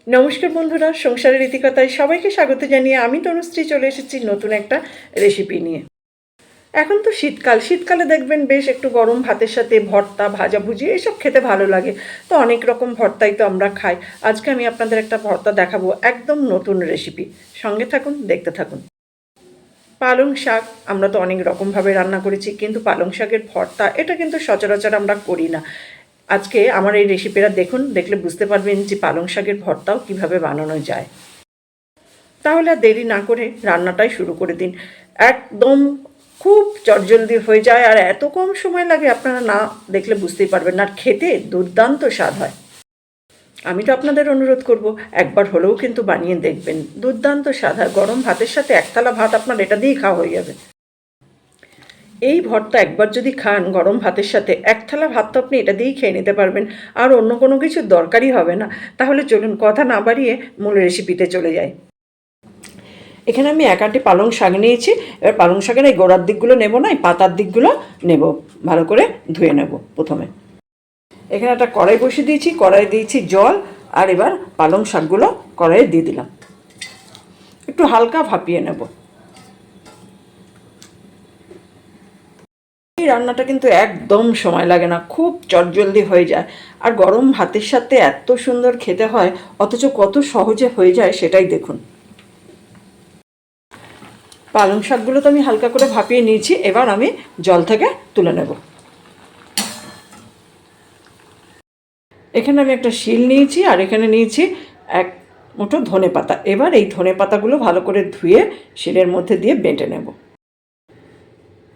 নমস্কার বন্ধুরা, সংসারের রীতিকথায় সবাইকে স্বাগত জানিয়ে আমি তনুশ্রী চলে এসেছি নতুন একটা রেসিপি নিয়ে। এখন তো শীতকালে দেখবেন বেশ একটু গরম ভাতের সাথে ভর্তা ভাজাভুজি এসব খেতে ভালো লাগে। তো অনেক রকম ভর্তাই তো আমরা খাই। আজকে আমি আপনাদের একটা ভর্তা দেখাবো, একদম নতুন রেসিপি। সঙ্গে থাকুন, দেখতে থাকুন। পালং শাক আমরা তো অনেক রকমভাবে রান্না করেছি, কিন্তু পালং শাকের ভর্তা এটা কিন্তু সচরাচর আমরা করি না। আজকে আমার এই রেসিপিটা দেখুন, দেখলে বুঝতে পারবেন যে পালং শাকের ভর্তাও কিভাবে বানানো যায়। তাহলে আর দেরি না করে রান্নাটাই শুরু করে দিন। একদম খুব চটজলদি হয়ে যায়, আর এত কম সময় লাগে আপনারা না দেখলে বুঝতেই পারবেন না। আর খেতে দুর্দান্ত স্বাদ হয়। আমি তো আপনাদের অনুরোধ করব, একবার হলেও কিন্তু বানিয়ে দেখবেন। দুর্দান্ত স্বাদ হয়। গরম ভাতের সাথে এক থালা ভাত আপনার এটা দিয়েই খাওয়া হয়ে যাবে। এই ভর্তা একবার যদি খান গরম ভাতের সাথে, এক থালা ভাত তো আপনি এটা দিয়েই খেয়ে নিতে পারবেন, আর অন্য কোনো কিছুর দরকারই হবে না। তাহলে চলুন কথা না বাড়িয়ে মূল রেসিপিতে চলে যাই। এখানে আমি এক আঁটি পালং শাক নিয়েছি। এবার পালং শাকের এই গোড়ার দিকগুলো নেব না, এই পাতার দিকগুলো নেব। ভালো করে ধুয়ে নেব প্রথমে। এখানে একটা কড়াই বসিয়ে দিয়েছি, কড়াই দিয়েছি জল, আর এবার পালং শাকগুলো কড়াইয়ে দিয়ে দিলাম। একটু হালকা ভাপিয়ে নেব। এই রান্নাটা কিন্তু একদম সময় লাগে না, খুব চটজলদি হয়ে যায়, আর গরম ভাতের সাথে এত সুন্দর খেতে হয়, অথচ কত সহজে হয়ে যায় সেটাই দেখুন। পালং শাকগুলো তো আমি হালকা করে ভাপিয়ে নিয়েছি, এবার আমি জল থেকে তুলে নেব। এখানে আমি একটা শিল নিয়েছি, আর এখানে নিয়েছি এক মুঠো ধনেপাতা। এবার এই ধনেপাতাগুলো ভালো করে ধুয়ে শিলের মধ্যে দিয়ে বেটে নেব।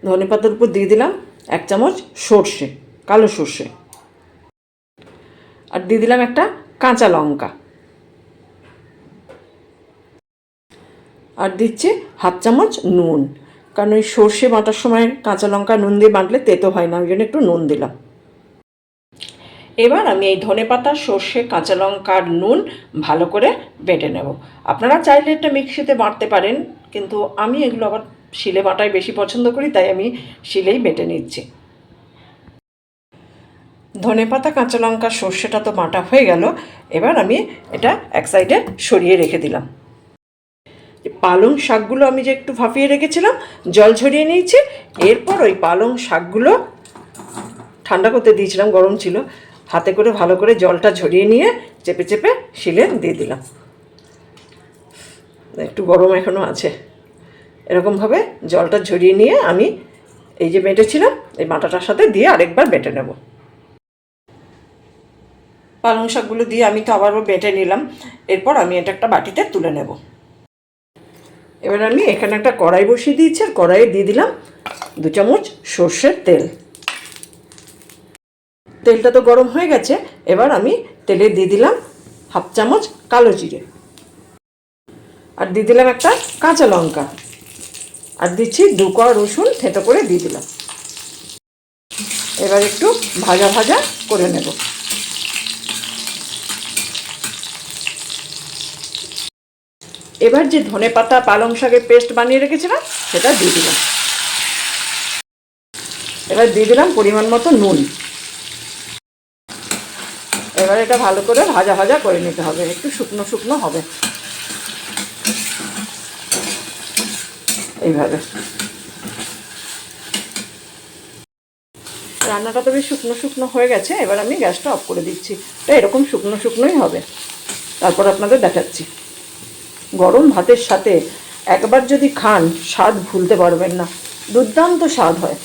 ধনেপাতার উপর দিয়ে দিলাম 1 চামচ সর্ষে, কালো সর্ষে, আর দিয়ে দিলাম একটা কাঁচা লঙ্কা, আর দিচ্ছি 1/2 চামচ নুন। কারণ ওই সর্ষে বাটার সময় কাঁচা লঙ্কা নুন দিয়ে বাটলে তেতো হয় না, ওই জন্য একটু নুন দিলাম। এবার আমি এই ধনেপাতা, সর্ষে, কাঁচা লঙ্কা আর নুন ভালো করে বেটে নেব। আপনারা চাইলে এটা মিক্সিতে বাটতে পারেন, কিন্তু আমি এগুলো আবার শিলে বাটাই বেশি পছন্দ করি, তাই আমি শিলেই বেটে নিচ্ছি। ধনেপাতা, কাঁচা লঙ্কা, সর্ষেটা তো বাটা হয়ে গেল। এবার আমি এটা এক সাইডে সরিয়ে রেখে দিলাম। পালং শাকগুলো আমি যে একটু ভাপিয়ে রেখেছিলাম, জল ঝরিয়ে নিয়েছি। এরপর ওই পালং শাকগুলো ঠান্ডা করতে দিয়েছিলাম, গরম ছিল, হাতে করে ভালো করে জলটা ঝরিয়ে নিয়ে চেপে চেপে শিলে দিয়ে দিলাম। একটু গরম এখনও আছে। এরকমভাবে জলটা ঝরিয়ে নিয়ে আমি এই যে বেটেছিলাম এই বাটাটার সাথে দিয়ে আরেকবার বেটে নেব। পালং শাকগুলো দিয়ে আমি তো আবারও বেটে নিলাম। এরপর আমি এটা একটা বাটিতে তুলে নেব। এবার আমি এখানে একটা কড়াই বসিয়ে দিয়েছি, আর কড়াইয়ে দিয়ে দিলাম 2 চামচ সর্ষের তেল। তেলটা তো গরম হয়ে গেছে। এবার আমি তেলে দিয়ে দিলাম 1/2 চামচ কালো জিরে, আর দিয়ে দিলাম একটা কাঁচা লঙ্কা, আর দিচ্ছি 2 কোয়া রসুন থেঁতো করে দিয়ে দিলাম। এবার একটু ভাজা ভাজা করে নেব। এবার যে ধনেপাতা পালং শাকের পেস্ট বানিয়ে রেখেছিলাম সেটা দিয়ে দিলাম। এবার দিয়ে দিলাম পরিমাণ মতো নুন। এবার এটা ভালো করে ভাজা ভাজা করে নিতে হবে, একটু শুকনো শুকনো হবে এইভাবে। রান্নাটা তো বেশ শুকনো শুকনো হয়ে গেছে। এবার আমি গ্যাসটা অফ করে দিচ্ছি। এটা এরকম শুকনো শুকনোই হবে। তারপর আপনাদের দেখাচ্ছি। গরম ভাতের সাথে একবার যদি খান, স্বাদ ভুলতে পারবেন না। দুর্দান্ত স্বাদ হয়।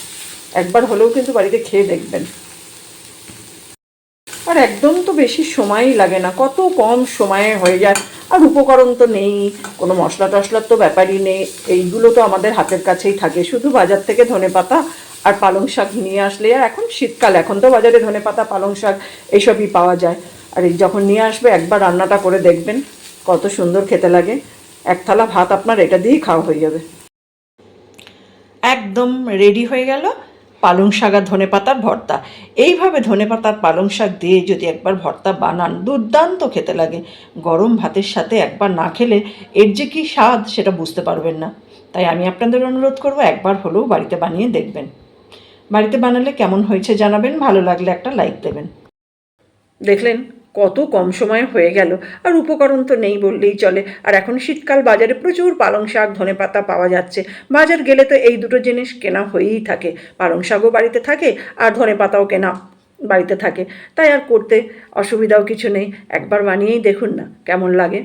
একবার হলেও কিন্তু বাড়িতে খেয়ে দেখবেন। আর একদম তো বেশি সময়ই লাগে না, কত কম সময়ে হয়ে যায়। আর উপকরণ তো নেই, কোনো মশলা টশলার তো ব্যাপারই নেই। এইগুলো তো আমাদের হাতের কাছেই থাকে। শুধু বাজার থেকে ধনেপাতা আর পালং শাক নিয়ে আসলে, আর এখন শীতকাল, এখন তো বাজারে ধনেপাতা পালং শাক এইসবই পাওয়া যায়। আর এই যখন নিয়ে আসবে একবার রান্নাটা করে দেখবেন, কত সুন্দর খেতে লাগে। এক থালা ভাত আপনার এটা দিয়েই খাওয়া হয়ে যাবে। একদম রেডি হয়ে গেল পালং শাক আর ধনেপাতার ভর্তা। এইভাবে ধনেপাতার পালং শাক দিয়ে যদি একবার ভর্তা বানান, দুর্দান্ত খেতে লাগে। গরম ভাতের সাথে একবার না খেলে এর যে কী স্বাদ সেটা বুঝতে পারবেন না। তাই আমি আপনাদের অনুরোধ করব, একবার হলেও বাড়িতে বানিয়ে দেখবেন। বাড়িতে বানালে কেমন হয়েছে জানাবেন, ভালো লাগলে একটা লাইক দেবেন। দেখলেন কত কম সময়ে হয়ে গেল, আর উপকরণ তো নেই বললেই চলে। আর এখন শীতকাল, বাজারে প্রচুর পালং শাক, ধনেপাতা পাওয়া যাচ্ছে। বাজার গেলে তো এই দুটো জিনিস কেনা হয়েই থাকে, পালং শাকও বাড়িতে থাকে আর ধনেপাতাও কেনা বাড়িতে থাকে, তাই আর করতে অসুবিধাও কিছু নেই। একবার বানিয়েই দেখুন না কেমন লাগে।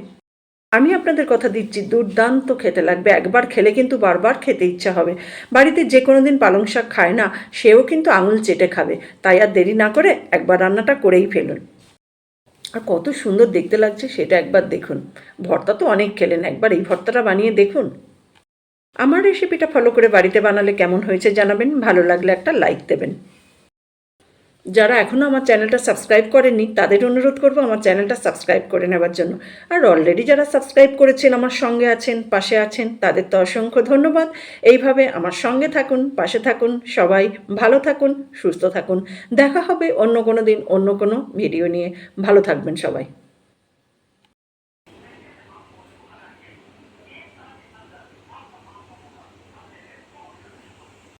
আমি আপনাদের কথা দিচ্ছি, দুর্দান্ত খেতে লাগবে। একবার খেলে কিন্তু বারবার খেতে ইচ্ছা হবে। বাড়িতে যে কোনো দিন পালং শাক খায় না, সেও কিন্তু আঙুল চেটে খাবে। তাই আর দেরি না করে একবার রান্নাটা করেই ফেলুন। আর কত সুন্দর দেখতে লাগছে সেটা একবার দেখুন। ভর্তা তো অনেক খেলেন, একবার এই ভর্তাটা বানিয়ে দেখুন। আমার রেসিপিটা ফলো করে বাড়িতে বানালে কেমন হয়েছে জানাবেন, ভালো লাগলে একটা লাইক দেবেন। যারা এখনও আমার চ্যানেলটা সাবস্ক্রাইব করেননি তাদের অনুরোধ করব আমার চ্যানেলটা সাবস্ক্রাইব করে নেওয়ার জন্য। আর অলরেডি যারা সাবস্ক্রাইব করেছেন, আমার সঙ্গে আছেন, পাশে আছেন, তাদের তো অসংখ্য ধন্যবাদ। এইভাবে আমার সঙ্গে থাকুন, পাশে থাকুন, সবাই ভালো থাকুন, সুস্থ থাকুন। দেখা হবে অন্য কোনো দিন অন্য কোনো ভিডিও নিয়ে। ভালো থাকবেন সবাই।